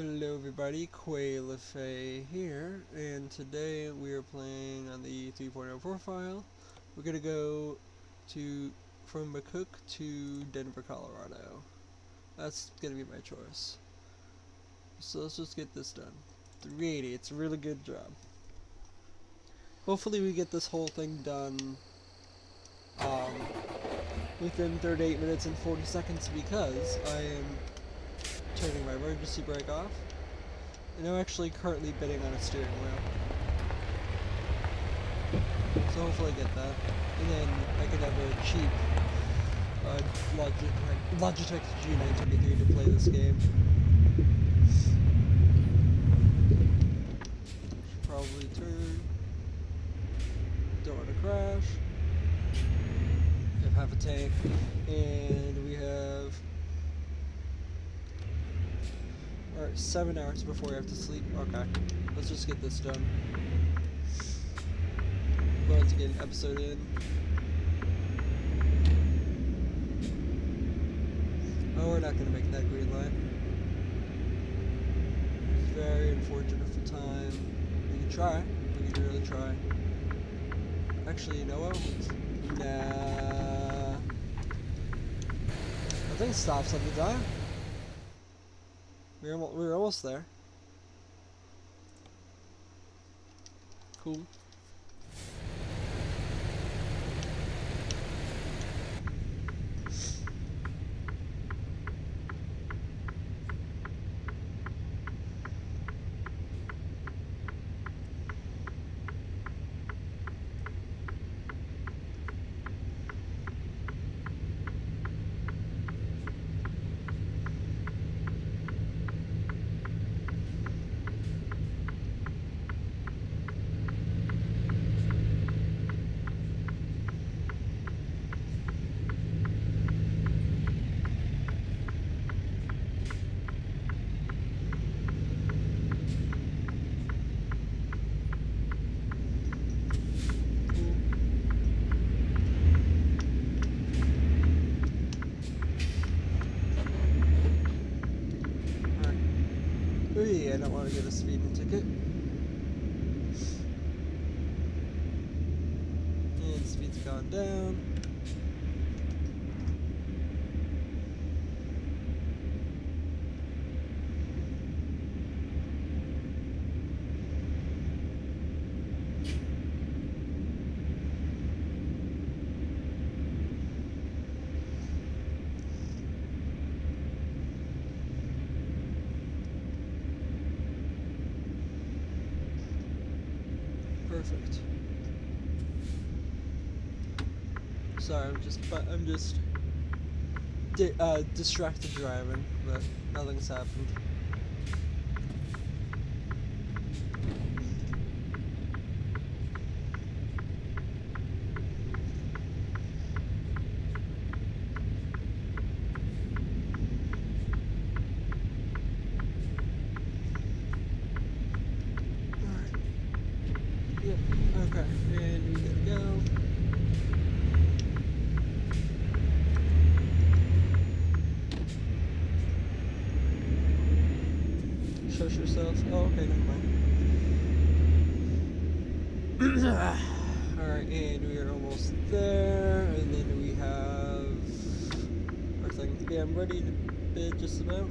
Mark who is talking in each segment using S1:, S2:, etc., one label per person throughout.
S1: Hello everybody, Quay LaFay here, and today we are playing on the 3.0 profile. We're gonna go from McCook to Denver, Colorado. That's gonna be my choice. So let's just get this done. 380, it's a really good job. Hopefully we get this whole thing done within 38 minutes and 40 seconds because I am turning my emergency brake off. And I'm actually currently bidding on a steering wheel. So hopefully I get that. And then I can have a cheap Logitech G923 to play this game. Should probably turn. Don't want to crash. We have half a tank. And we have 7 hours before we have to sleep. Okay. Let's just get this done. Going to get an episode in. Oh, we're not going to make that green light. It's very unfortunate for time. We can try. We can really try. Actually, you know what? Nah. I think stops on the dime. We were almost there. Cool. I don't want to get a speeding ticket. And speed's gone down. Perfect. Sorry, I'm just distracted driving, but nothing's happened. Yep, okay, and we gotta go. Shush yourself. Oh, okay, never mind. Alright, and we are almost there, and then we have our thing. Yeah, I'm ready to bid just about.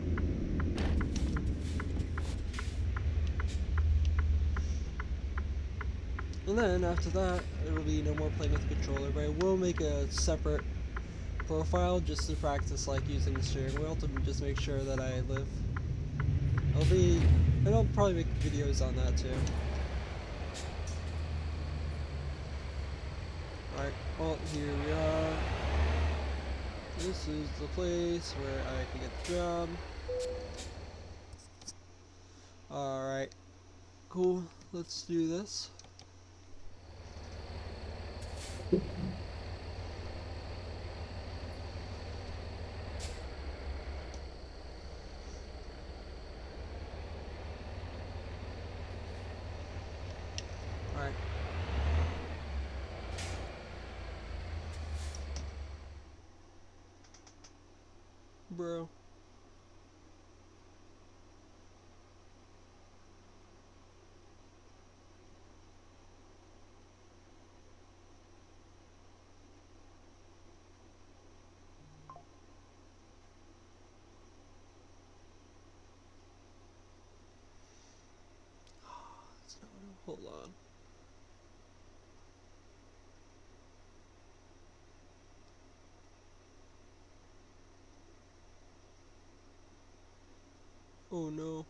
S1: And then after that, it'll be no more playing with the controller, but I will make a separate profile just to practice like using the steering wheel to just make sure that I live. And I'll probably make videos on that too. Alright, well here we are. This is the place where I can get the job. Alright, cool, let's do this. Alright. Bro. Hold on. Oh no.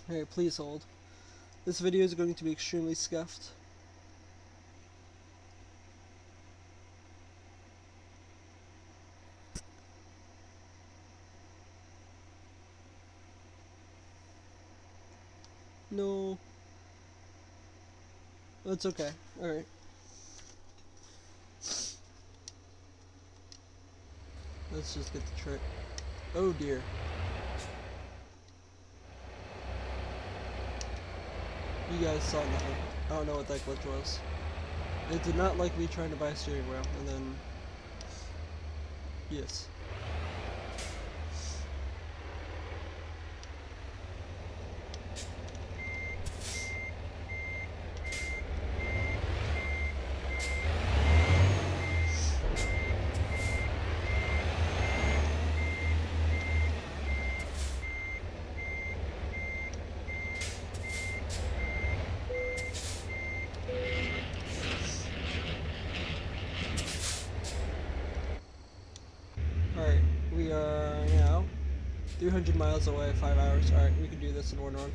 S1: Hey, please hold. This video is going to be extremely scuffed. No. That's okay. Alright. Let's just get the trick. Oh dear. You guys saw nothing. I don't know what that glitch was. It did not like me trying to buy a steering wheel, and then... Yes. Alright, we are now 300 miles away, 5 hours. Alright, we can do this in one run.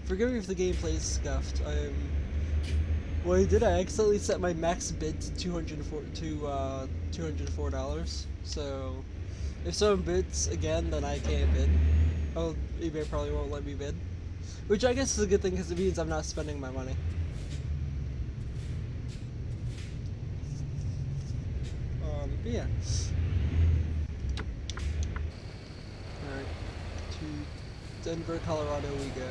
S1: Forgive me if the gameplay is scuffed. What I did, I accidentally set my max bid to $204. So, if someone bids again, then I can't bid. Oh, eBay probably won't let me bid. Which I guess is a good thing, because it means I'm not spending my money. But yeah. Alright, to Denver, Colorado we go.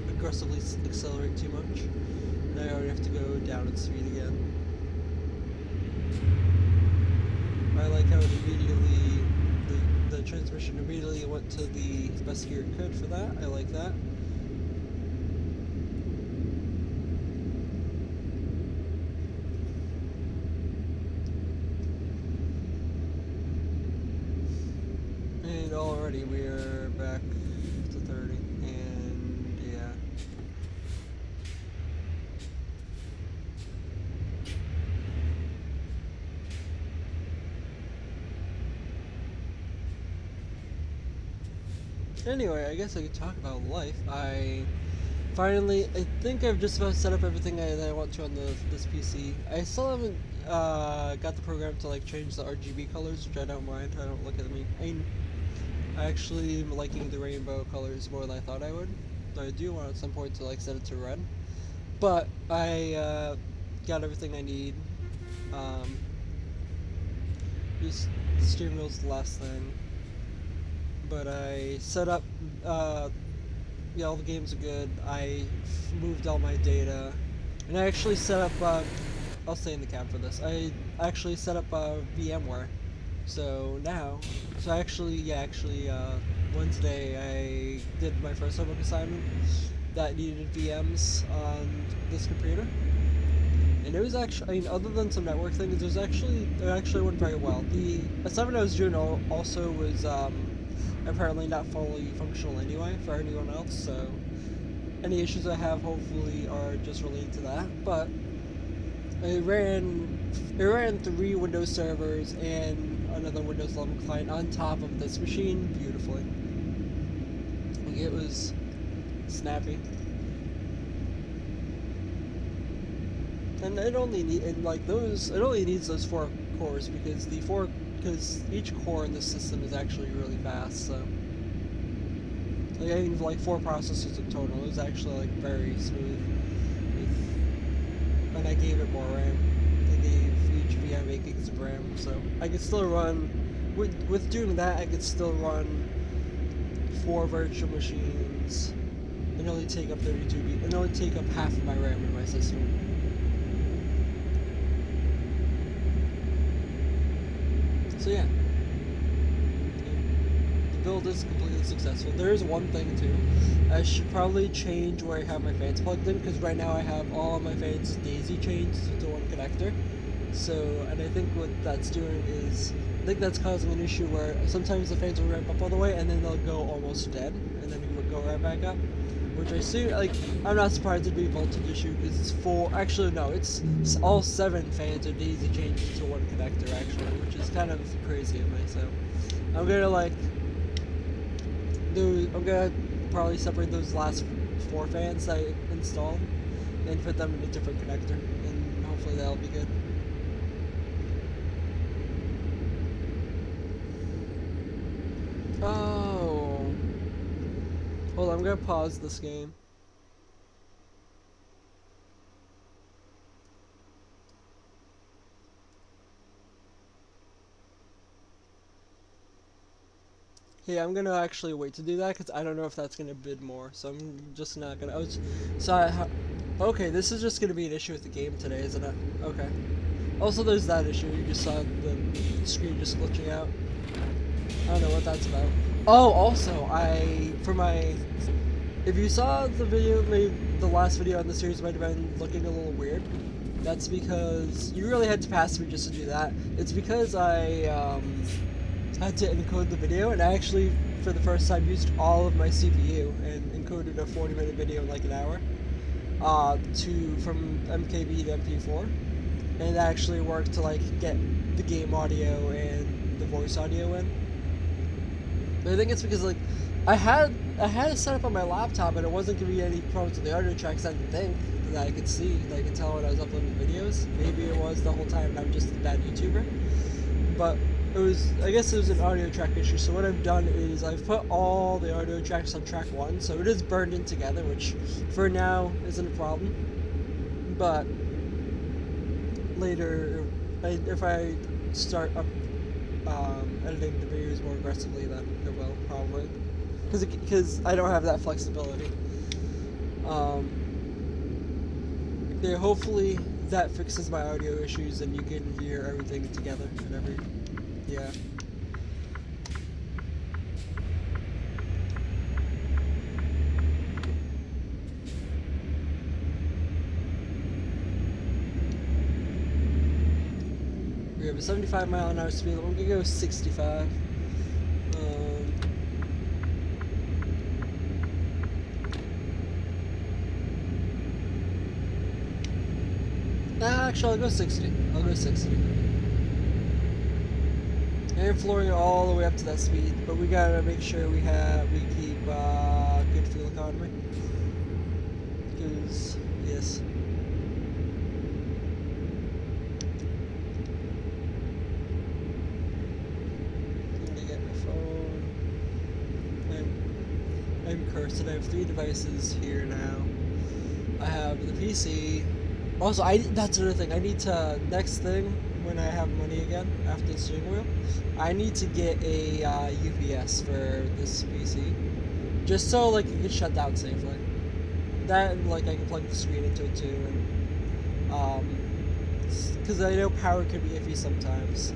S1: Aggressively accelerate too much. Now I already have to go down in speed again. I like how it immediately, the transmission immediately went to the best gear it could for that. I like that. And already we're back to 30. Anyway, I guess I could talk about life. I think I've just about set up everything that I want to on this PC. I still haven't got the program to like change the RGB colors, which I don't mind. I don't look at them. I actually am liking the rainbow colors more than I thought I would. Though I do want at some point to like set it to red. But I got everything I need. Just the steering wheel's the last thing. But I set up, yeah, all the games are good. I moved all my data, and I actually set up, I'll stay in the cab for this. I actually set up VMware. So now, Wednesday I did my first homework assignment that needed VMs on this computer. And it was actually, I mean, other than some network things, it actually went very well. The assignment I was doing also was, apparently not fully functional anyway for anyone else, so any issues I have hopefully are just related to that. But it ran 3 Windows servers and another Windows 11 client on top of this machine beautifully. Like, it was snappy. And it only needs those 4 cores because each core in this system is actually really fast. So like I have like 4 processors in total. It was actually like very smooth. And I gave it more RAM. I gave each VM 8 gigs of RAM, so I could still run. With doing that, I could still run 4 virtual machines and only take up 32 GB and only take up half of my RAM in my system. So yeah, the build is completely successful. There is one thing too. I should probably change where I have my fans plugged in, because right now I have all of my fans daisy chained to one connector. So, and I think what that's doing is, I think that's causing an issue where sometimes the fans will ramp up all the way and then they'll go almost dead, and then it will go right back up. Which I see, like, I'm not surprised it'd be a voltage issue because it's 4. Actually, no, it's all 7 fans are daisy chained to one connector actually, which is kind of crazy of me. So, I'm gonna probably separate those last 4 fans I installed and put them in a different connector, and hopefully that'll be good. Oh, hold on, I'm gonna pause this game. Hey, I'm gonna actually wait to do that because I don't know if that's gonna bid more, so I'm just not gonna. Okay, this is just gonna be an issue with the game today, isn't it? Okay. Also, there's that issue. You just saw the screen just glitching out. I don't know what that's about. Oh, also, if you saw the video, maybe the last video on the series might have been looking a little weird. That's because you really had to pass through just to do that. It's because I had to encode the video, and I actually, for the first time, used all of my CPU and encoded a 40-minute video in like an hour from MKB to MP4, and it actually worked to like get the game audio and the voice audio in. But I think it's because like I had it set up on my laptop and it wasn't giving me any problems with the audio tracks. I didn't think that I could see, that I could tell when I was uploading videos. Maybe it was the whole time and I'm just a bad YouTuber. But I guess it was an audio track issue. So what I've done is I've put all the audio tracks on track 1, so it is burned in together, which for now isn't a problem. But later, if I start editing the videos more aggressively, then it will probably, because I don't have that flexibility. Yeah, hopefully that fixes my audio issues and you can hear everything together and yeah. We have a 75-mile-an-hour speed limit. I'm gonna go 65. Actually, I'll go 60. And flooring it all the way up to that speed, but we gotta make sure we keep good fuel economy. Because yes. I'm gonna get my phone. I'm cursed, and I have 3 devices here now. I have the PC. Also, that's another thing. I need to, next thing, when I have money again, after the steering wheel, I need to get a UPS for this PC. Just so, like, it can shut down safely. That, and, like, I can plug the screen into it, too, and, because I know power can be iffy sometimes.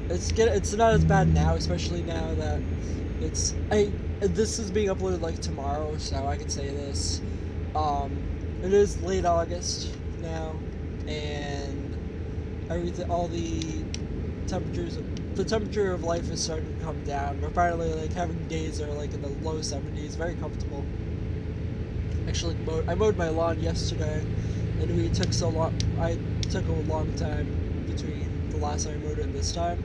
S1: It's not as bad now, especially now that this is being uploaded, like, tomorrow, so I can say this. It is late August now, and all the temperature of life is starting to come down. We're finally like having days that are like in the low 70s, very comfortable. Actually, I mowed my lawn yesterday, and we took so long. I took a long time between the last time I mowed it and this time.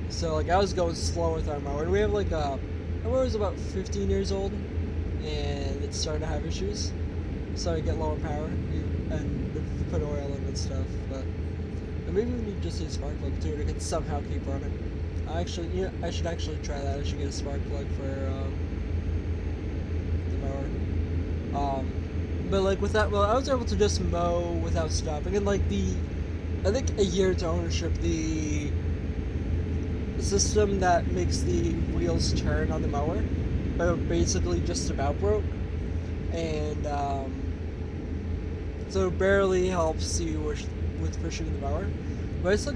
S1: So like I was going slow with our mower, and we have like our mower's about 15 years old, and it's starting to have issues. So I get low in power, and we put oil in and stuff. But maybe we need just a spark plug too, and it can somehow keep running. I should actually try that. I should get a spark plug for the mower. But like with that, well, I was able to just mow without stopping, and like I think a year to ownership, the system that makes the wheels turn on the mower basically just about broke, and so it barely helps you with pushing the mower. But I still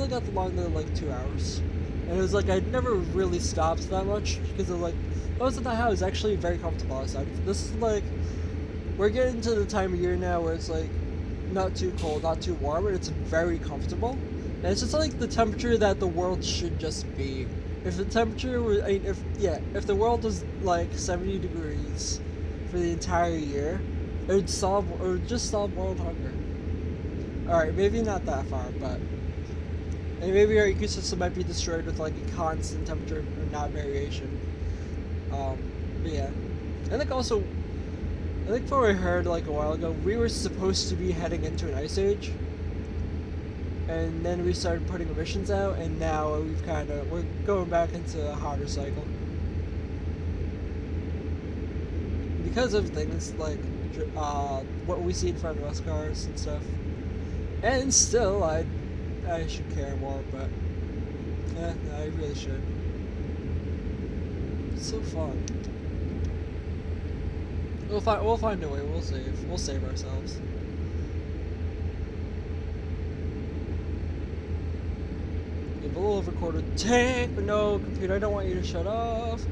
S1: got the lawn there like 2 hours, and it was like I'd never really stopped that much because of like most of the house is actually very comfortable outside. This is like we're getting to the time of year now where it's like not too cold, not too warm, and it's very comfortable. And it's just like the temperature that the world should just be. If the temperature was, if the world was like 70 degrees for the entire year, it would just solve world hunger. Alright, maybe not that far, but and maybe our ecosystem might be destroyed with like a constant temperature or not variation. But yeah. I think from what I heard like a while ago, we were supposed to be heading into an ice age. And then we started putting emissions out, and now we're going back into a hotter cycle. Because of things like what we see in front of us, cars and stuff. And still, I should care more, but no, I really should. It's so fun. We'll find a way. We'll save ourselves. A little overcorded tank, but no, computer, I don't want you to shut off.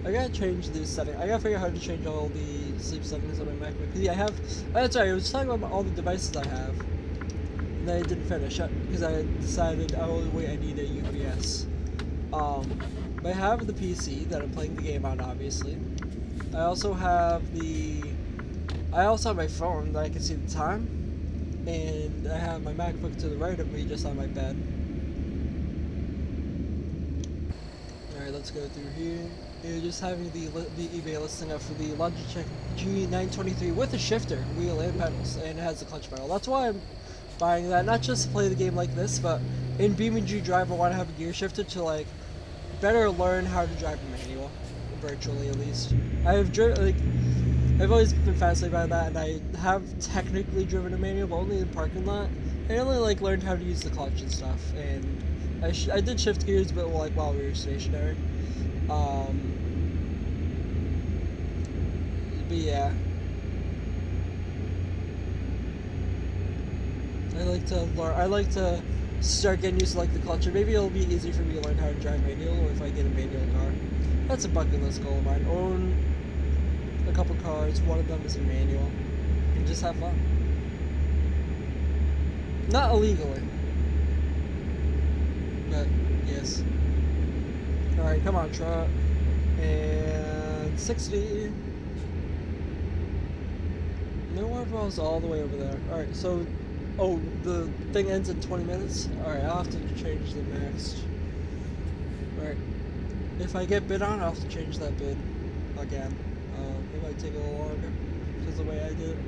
S1: I gotta change these settings. I gotta figure out how to change all the sleep settings on my MacBook. Yeah, I have. That's right. I was talking about all the devices I have, and then I didn't finish because I decided I need a UPS. But I have the PC that I'm playing the game on, obviously. I also have my phone that I can see the time, and I have my MacBook to the right of me, just on my bed. Alright, let's go through here. You're just having the eBay listing up for the Logitech G923 with a shifter, wheel, and pedals, and it has a clutch pedal. That's why I'm buying that, not just to play the game like this, but in BeamNG Drive I want to have a gear shifter to like better learn how to drive a manual, virtually at least. I've always been fascinated by that, and I have technically driven a manual, but only in the parking lot. I only like learned how to use the clutch and stuff, and I did shift gears, but like while we were stationary. But yeah, I like to start getting used to like the clutch, and maybe it'll be easy for me to learn how to drive manual, or if I get a manual car. That's a bucket list goal of mine. Own a couple cars, one of them is a manual, and just have fun. Not illegally, but yes. Alright, come on, truck. And 60. No more balls all the way over there. Alright, so the thing ends in 20 minutes? Alright, I'll have to change the next. Alright. If I get bid on, I'll have to change that bid again. It might take a little longer because of the way I did it.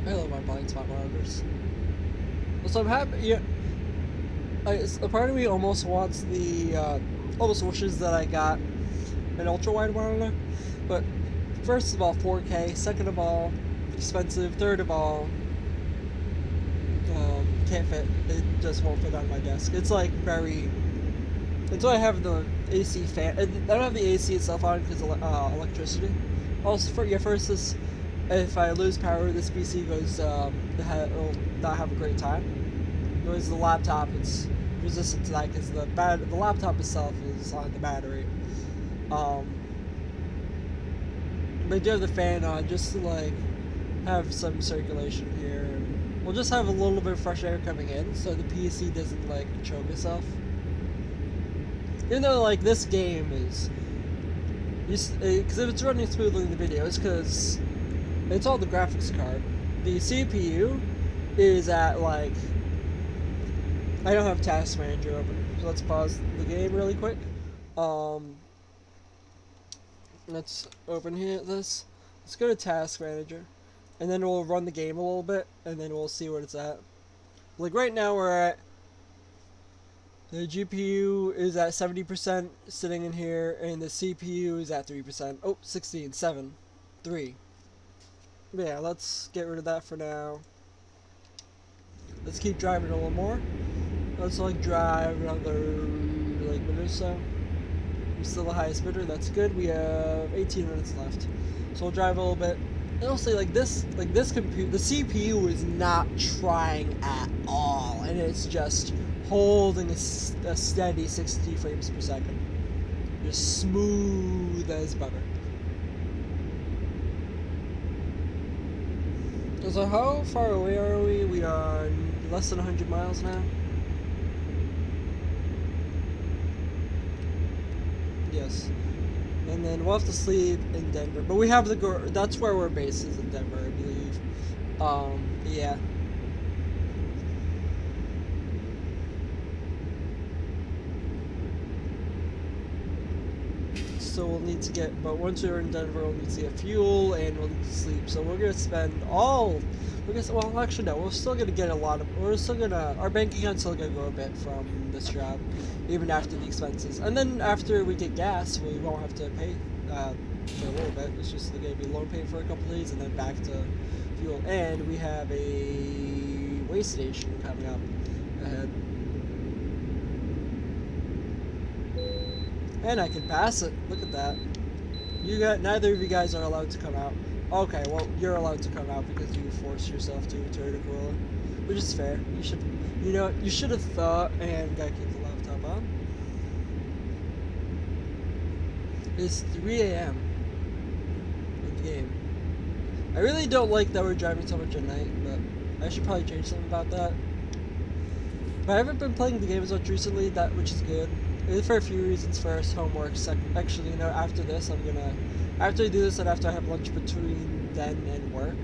S1: I love my blind spot monitors. So I'm happy. Yeah, a part of me almost wants almost wishes that I got an ultra wide monitor, but first of all, 4K. Second of all, expensive. Third of all, can't fit. It just won't fit on my desk. It's like very. That's why I have the AC fan. I don't have the AC itself on because electricity. Also, first this. If I lose power, this PC goes, it'll not have a great time. Whereas the laptop, it's resistant to that because the laptop itself is on the battery. But I do have the fan on just to like have some circulation here. And we'll just have a little bit of fresh air coming in so the PC doesn't like choke itself. Even though, like, this game is, because if it's running smoothly in the video, it's because it's all the graphics card. The CPU is at, like, I don't have Task Manager open, so let's pause the game really quick. Let's open here this. Let's go to Task Manager, and then we'll run the game a little bit, and then we'll see what it's at. Like right now we're at, the GPU is at 70% sitting in here, and the CPU is at 3%. Oh, 16, 7, 3. Yeah, let's get rid of that for now. Let's keep driving a little more. Let's like drive another like minute or so. I'm still the highest bidder, that's good. We have 18 minutes left. So we'll drive a little bit. And I'll say like this compute, the CPU is not trying at all, and it's just holding a steady 60 frames per second. Just smooth as butter. So how far away are we? We are less than 100 miles now. Yes. And then we'll have to sleep in Denver. But we have that's where our base is in Denver, I believe. Yeah. So we'll need to get, but once we're in Denver, we'll need to get fuel and we'll need to sleep. So we're gonna spend well, actually no, we're still gonna get our bank account's still gonna go a bit from this job, even after the expenses. And then after we get gas, we won't have to pay for a little bit. It's just gonna be loan pay for a couple days and then back to fuel. And we have a way station coming up ahead. And I can pass it. Look at that. Neither of you guys are allowed to come out. Okay, well, you're allowed to come out because you forced yourself to turn a Corolla, which is fair. You should have thought, and gotta keep the laptop on. It's 3 a.m. in the game. I really don't like that we're driving so much at night, but I should probably change something about that. But I haven't been playing the game as much recently, which is good. For a few reasons. First, homework. Actually, after this, after I do this and after I have lunch between then and work,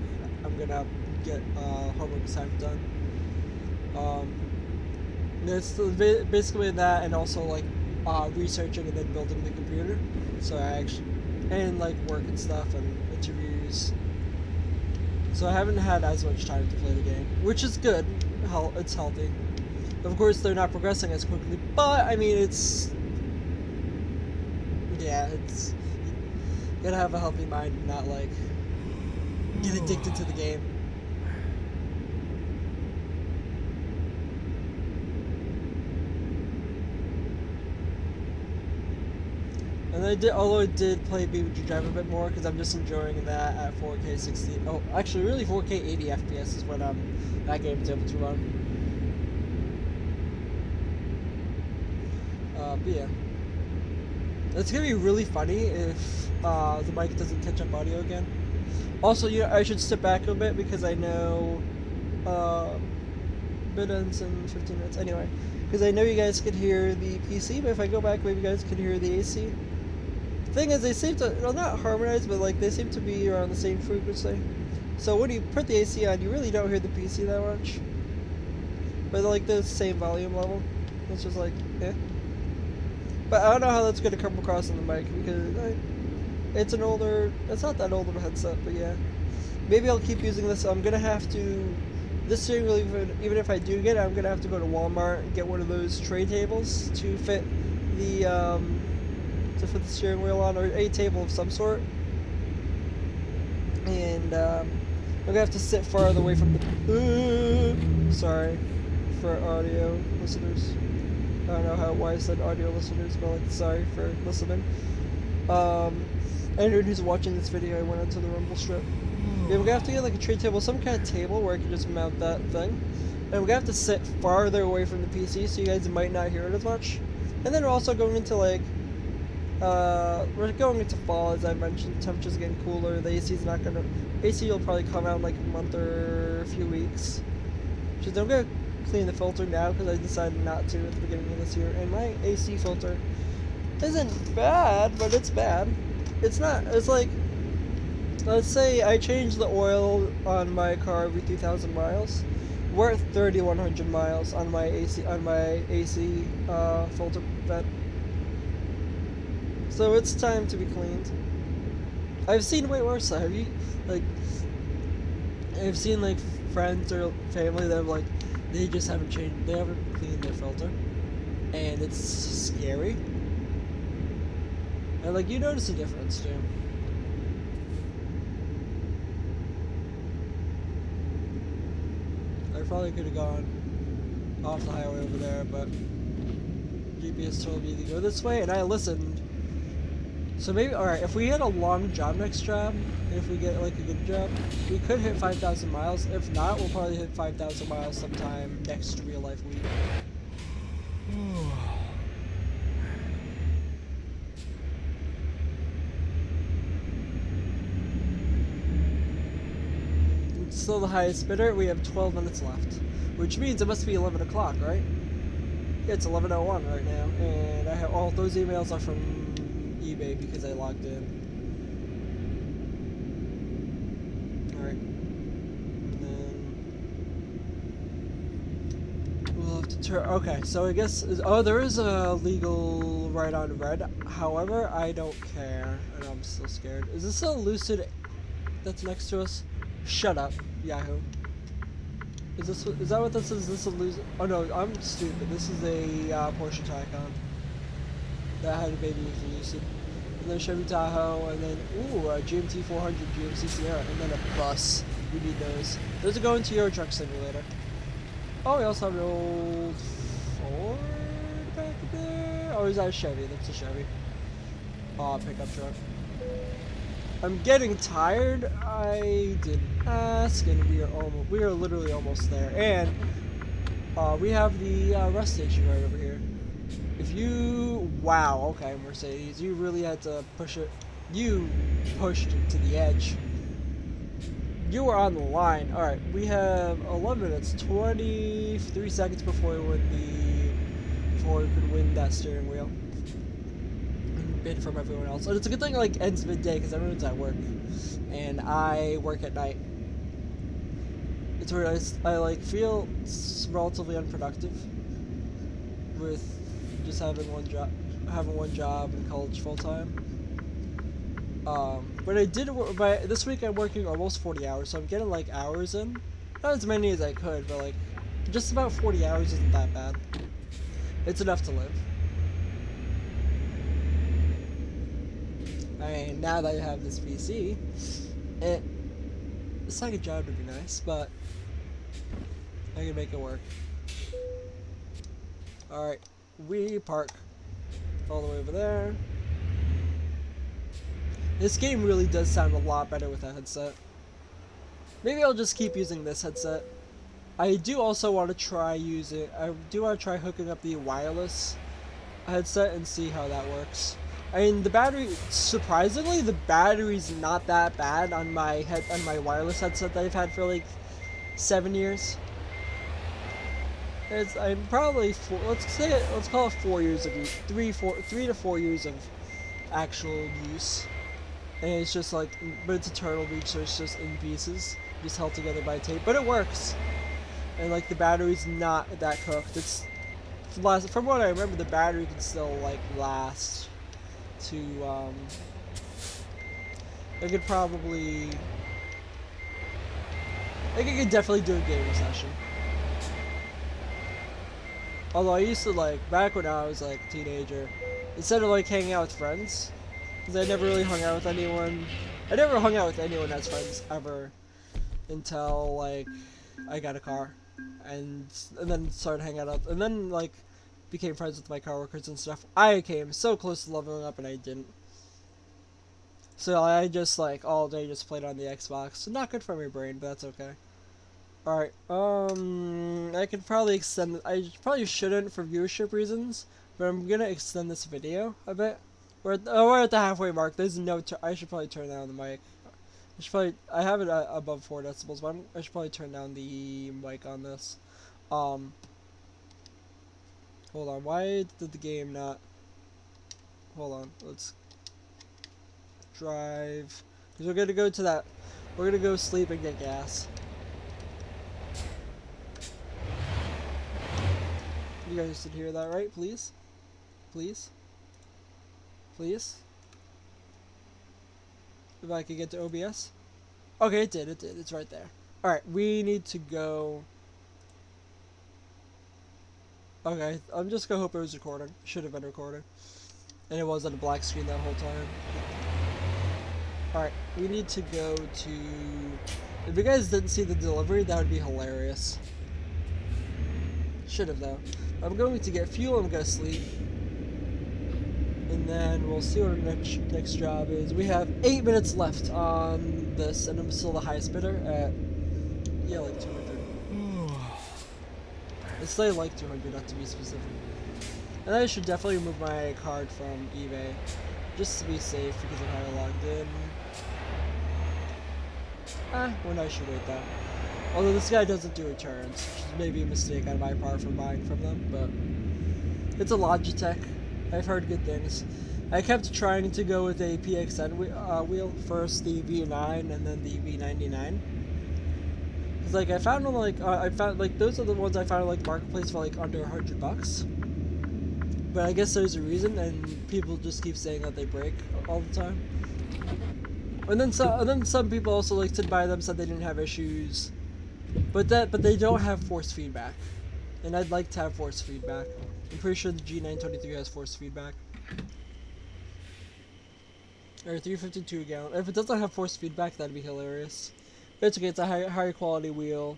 S1: I'm gonna get homework assignment done. It's basically that, and also like researching and then building the computer. So and like work and stuff and interviews. So I haven't had as much time to play the game, which is good. It's healthy. Of course, they're not progressing as quickly, but I mean, it's you gotta have a healthy mind and not like get addicted to the game. And although I did play BBG Drive a bit more because I'm just enjoying that at 4K 60. Oh, actually, really 4K 80 FPS is what that game is able to run. But yeah, it's gonna be really funny if the mic doesn't catch up audio again. Also, I should step back a bit because I know bit ends in 15 minutes anyway. Because I know you guys could hear the PC, but if I go back, maybe you guys could hear the AC. The thing is, they seem to not harmonize, but like they seem to be around the same frequency. So when you put the AC on, you really don't hear the PC that much. But like the same volume level, it's just like But I don't know how that's going to come across on the mic because it's not that old of a headset, but yeah. Maybe I'll keep using this. I'm going to have to, this steering wheel, even if I do get it, I'm going to have to go to Walmart and get one of those tray tables to fit the steering wheel on, or a table of some sort. And I'm going to have to sit farther away from the, sorry for audio listeners. I don't know why I said audio listeners, but like, sorry for listening. Anyone who's watching this video, I went onto the rumble strip. Yeah, we're gonna have to get like a tray table, some kind of table where I can just mount that thing. And we're gonna have to sit farther away from the PC, so you guys might not hear it as much. And then we're also going into like, we're going into fall, as I mentioned. The temperature's getting cooler. The AC will probably come out in like a month or a few weeks. Which is, clean the filter now because I decided not to at the beginning of this year. And my AC filter isn't bad, but it's bad. It's not. It's like, let's say I change the oil on my car every 3,000 miles. We're at 3,100 miles on my AC filter vent. So it's time to be cleaned. I've seen way worse. Have you like? I've seen like friends or family that have like they just haven't changed. They haven't cleaned their filter, and it's scary. And like you notice a difference too. I probably could have gone off the highway over there, but GPS told me to go this way, and I listened. So maybe, alright, if we had a long job next job, if we get like a good job, we could hit 5,000 miles. If not, we'll probably hit 5,000 miles sometime next real life week. It's still the highest bidder. We have 12 minutes left, which means it must be 11 o'clock, right? Yeah, it's 11:01 right now, and I have all those emails are from eBay because I logged in. Alright. And then we'll have to turn. Okay, so I guess. There is a legal right on red. However, I don't care, and I'm still scared. Is this a Lucid that's next to us? Shut up, Yahoo. Is that what this is? Is this a Lucid? Oh no, I'm stupid. This is a Porsche Taycan that had a baby with a Lucid. And then Chevy Tahoe, and then, ooh, a GMT 400 GMC Sierra, and then a bus. We need those. Those are going to Euro Truck Simulator. Oh, we also have an old Ford back there. Oh, is that a Chevy? That's a Chevy. Oh, pickup truck. I'm getting tired. I didn't ask, and we are literally almost there. And we have the rest station right over here. If you, wow, okay, Mercedes, you really had to push it. You pushed it to the edge. You were on the line. All right, we have 11 minutes, 23 seconds before we could win that steering wheel and bid from everyone else. And it's a good thing it like ends midday because everyone's at work, and I work at night. It's where I like feel relatively unproductive with just having one job in college full time. But I did this week I'm working almost 40 hours, so I'm getting like hours in. Not as many as I could, but like just about 40 hours isn't that bad. It's enough to live. I mean, now that I have this PC, the second job would be nice, but I can make it work. Alright, we park all the way over there. This game really does sound a lot better with a headset. Maybe I'll just keep using this headset. I do also want to try hooking up the wireless headset and see how that works. I mean, the battery, surprisingly, the battery's not that bad on my wireless headset that I've had for like 7 years. I'm probably let's call it 4 years of use, 3 to 4 years of actual use. And it's just like, but it's a Turtle Beach, so it's just in pieces, just held together by tape. But it works, and like the battery's not that cooked. From what I remember, the battery can still like last to I could definitely do a gaming session. Although I used to like, back when I was like a teenager, instead of like hanging out with friends, because I never really hung out with anyone. I never hung out with anyone as friends ever until like I got a car, and then started hanging out, and then like became friends with my coworkers and stuff. I came so close to leveling up, and I didn't. So I just like all day just played on the Xbox. So not good for my brain, but that's okay. Alright, I could probably extend, I probably shouldn't for viewership reasons, but I'm gonna extend this video a bit. We're at the halfway mark. There's no, I should probably turn down the mic. I have it above 4 decibels, but I should probably turn down the mic on this. Hold on. Why did the game not? Hold on. Let's drive. Because we're gonna go to that. We're gonna go sleep and get gas. You guys did hear that, right? Please? Please? Please? If I could get to OBS? Okay, it did. It did. It's right there. Alright, we need to go. Okay, I'm just gonna hope it was recording. Should have been recording. And it was on a black screen that whole time. Alright, we need to go to... If you guys didn't see the delivery, that would be hilarious. Should have, though. I'm going to get fuel, I'm gonna sleep. And then we'll see what our next job is. We have 8 minutes left on this, and I'm still the highest bidder at... Yeah, like 200. It's like 200, not to be specific. And I should definitely remove my card from eBay, just to be safe because of how I logged in. Well, I should wait that. Although this guy doesn't do returns, which is maybe a mistake on my part for buying from them, but it's a Logitech. I've heard good things. I kept trying to go with a PXN wheel, first the V9 and then the V99. Cause like I found them like those are the ones I found like marketplace for like under $100. But I guess there's a reason, and people just keep saying that they break all the time. And then some people also like to buy them, said they didn't have issues, but they don't have force feedback, and I'd like to have force feedback. I'm pretty sure the G923 has force feedback. Or 352 a gallon. If it doesn't have force feedback, that'd be hilarious. But it's okay. It's a higher quality wheel,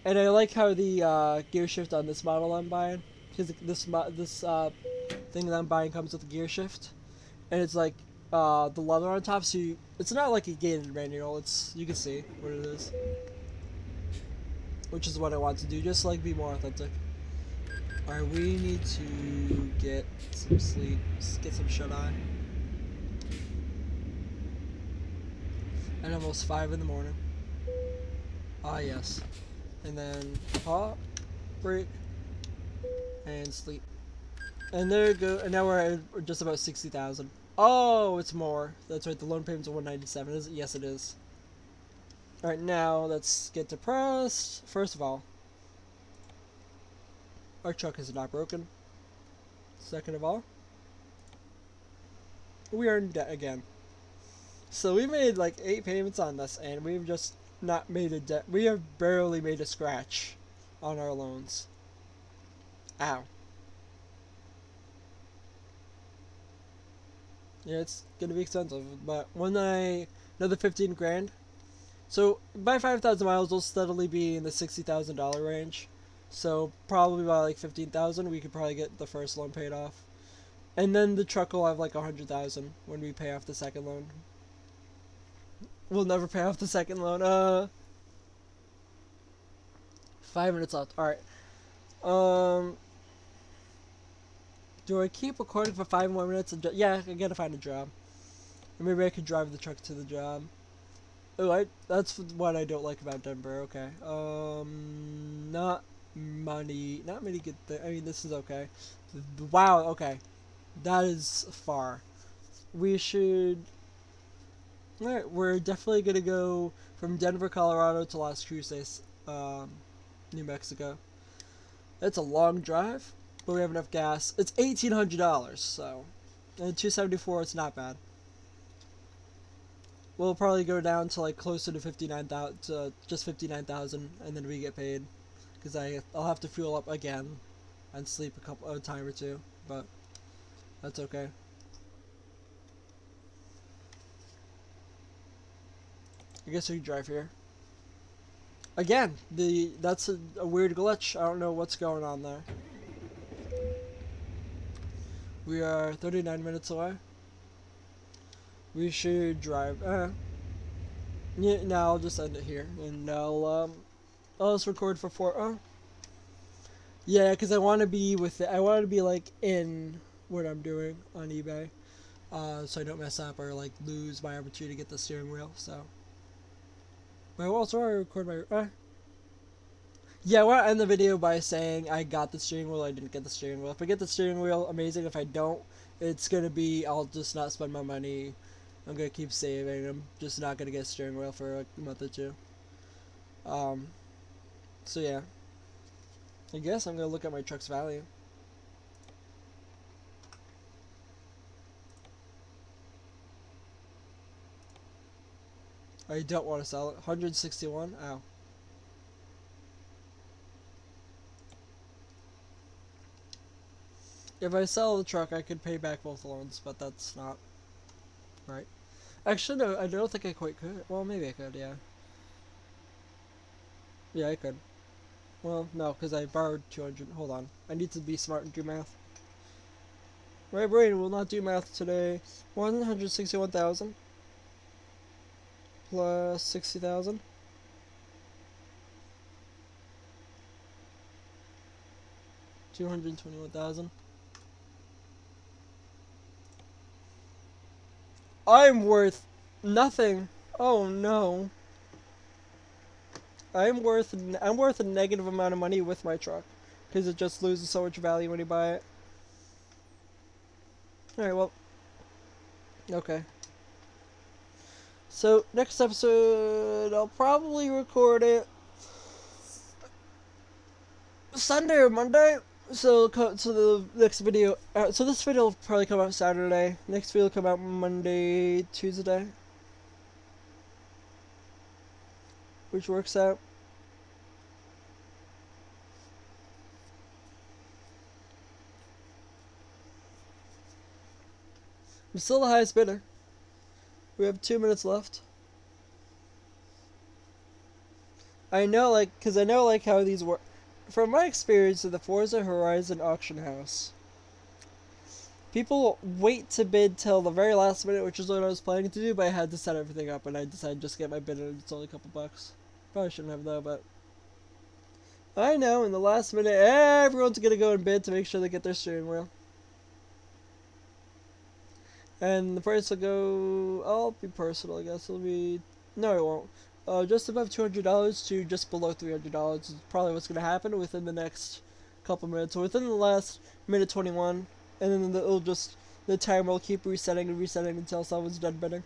S1: and I like how the gear shift on this model I'm buying, because this thing that I'm buying comes with a gear shift, and it's like the leather on top, so it's not like a gated manual. It's, you can see what it is, which is what I want to do, just like be more authentic. Alright, we need to get some sleep, get some shut eye. And almost 5 in the morning. Ah, yes. And then pop, break, and sleep. And there you go. And now we're at just about 60,000. Oh, it's more. That's right. The loan payment's 197. Is it? Yes, it is. All right, now let's get depressed. First of all, our truck is not broken. Second of all, we are in debt again. So we made like 8 payments on this, and we've just not made a debt. We have barely made a scratch on our loans. Ow. Yeah, it's gonna be expensive, but when another 15 grand. So by 5,000 miles, we'll steadily be in the $60,000 range. So probably by like 15,000, we could probably get the first loan paid off, and then the truck will have like 100,000 when we pay off the second loan. We'll never pay off the second loan. 5 minutes left. All right. Do I keep recording for 5 more minutes? Yeah, I gotta find a job. Or maybe I could drive the truck to the job. Oh, that's what I don't like about Denver. Okay. Not money. Not many good things. I mean, this is okay. Wow. Okay. That is far. We should. Alright, we're definitely gonna go from Denver, Colorado to Las Cruces, New Mexico. That's a long drive, but we have enough gas. It's $1,800, so, and 274, it's not bad. We'll probably go down to like closer to 59,000, to just 59,000, and then we get paid, because I'll have to fuel up again, and sleep a time or two, but that's okay. I guess we can drive here. Again, that's a weird glitch. I don't know what's going on there. We are 39 minutes away. We should drive. Yeah, now I'll just end it here, and I'll just record for 4. Yeah, because I want to be with it. I want to be like in what I'm doing on eBay, so I don't mess up or like lose my opportunity to get the steering wheel. So. But also I record my Yeah, I want to end the video by saying I got the steering wheel, I didn't get the steering wheel. If I get the steering wheel, amazing. If I don't, it's going to be, I'll just not spend my money. I'm going to keep saving. I'm just not going to get a steering wheel for a month or two. Um, so yeah. I guess I'm going to look at my truck's value. I don't want to sell it. 161? Ow. If I sell the truck, I could pay back both loans, but that's not right. Actually, no, I don't think I quite could. Well, maybe I could, yeah. Yeah, I could. Well, no, because I borrowed 200. Hold on. I need to be smart and do math. My brain will not do math today. 161,000 plus 60,000. 221,000. I'm worth nothing. Oh no. I'm worth a negative amount of money with my truck because it just loses so much value when you buy it. All right, well, okay. So next episode, I'll probably record it Sunday or Monday. So the next video. So this video will probably come out Saturday. Next video will come out Monday, Tuesday, which works out. I'm still the highest bidder. We have 2 minutes left. I know, because I know, how these work. From my experience in the Forza Horizon auction house, people wait to bid till the very last minute, which is what I was planning to do, but I had to set everything up, and I decided just to get my bid, and it's only a couple bucks. Probably shouldn't have, though, but I know, in the last minute, everyone's gonna go and bid to make sure they get their steering wheel. And the price will go, I'll be personal, I guess. It'll be, no it won't. Just above $200 to just below $300 is probably what's going to happen within the next couple minutes. So within the last minute 21, and then the timer will keep resetting and resetting until someone's done bidding.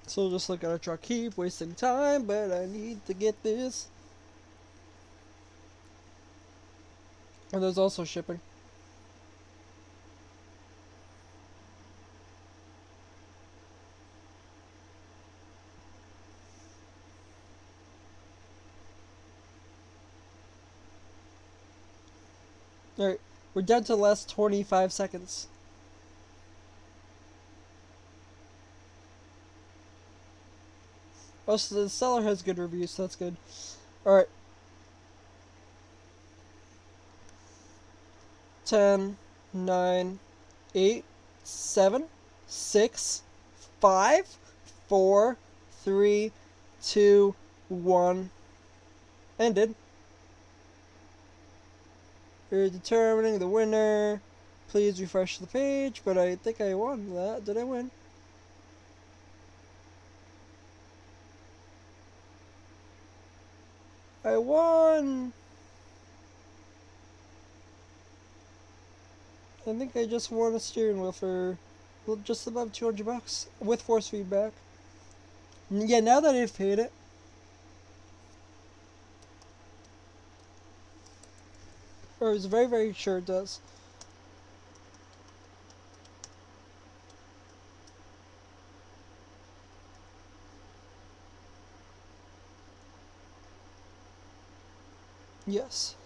S1: So just look at our truck, keep wasting time, but I need to get this. And there's also shipping. Alright, we're down to the last 25 seconds. Oh, so the seller has good reviews, so that's good. Alright. 10, 9, 8, 7, 6, 5, 4, 3, 2, 1. Ended. You're determining the winner. Please refresh the page, but I think I won that. Did I win? I won! I think I just won a steering wheel for just above 200 bucks with force feedback. Yeah, now that I've paid it. Or I was very, very sure it does. Yes.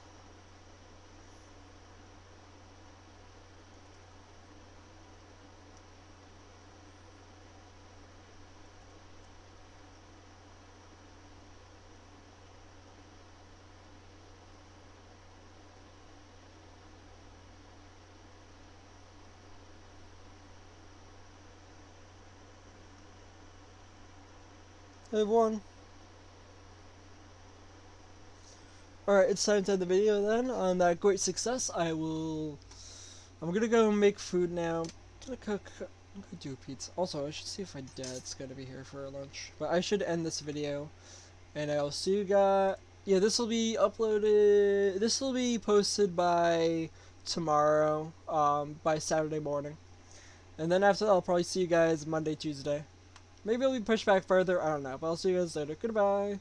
S1: I've won. Alright, it's time to end the video then. On that great success, I'm gonna go make food now. I'm gonna do a pizza. Also, I should see if my dad's gonna be here for lunch. But I should end this video. And I'll see you guys. Yeah, this will be uploaded. This will be posted by tomorrow, by Saturday morning. And then after that, I'll probably see you guys Monday, Tuesday. Maybe it'll be pushed back further. I don't know. But I'll see you guys later. Goodbye.